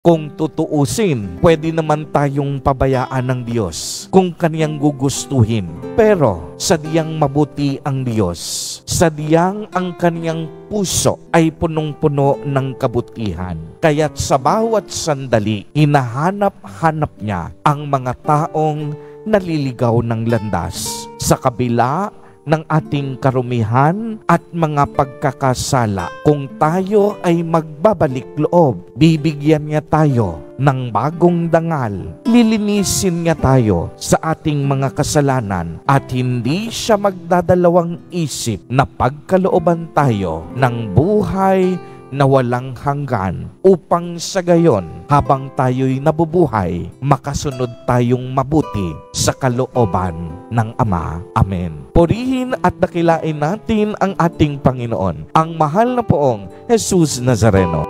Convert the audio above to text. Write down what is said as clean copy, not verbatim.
Kung tutuusin, pwede naman tayong pabayaan ng Diyos kung Kaniyang gugustuhin. Pero sadyang mabuti ang Diyos. Sadyang ang Kaniyang puso ay punong-puno ng kabutihan. Kaya't sa bawat sandali, hinahanap-hanap niya ang mga taong naliligaw ng landas. Sa kabila ng ating karumihan at mga pagkakasala, kung tayo ay magbabalik loob, bibigyan niya tayo ng bagong dangal. Lilinisin niya tayo sa ating mga kasalanan at hindi siya magdadalawang isip na pagkalooban tayo ng buhay na walang hanggan, upang sa gayon, habang tayo'y nabubuhay, makasunod tayong mabuti sa kalooban ng Ama. Amen. Purihin at dakilain natin ang ating Panginoon, ang mahal na poong Jesus Nazareno.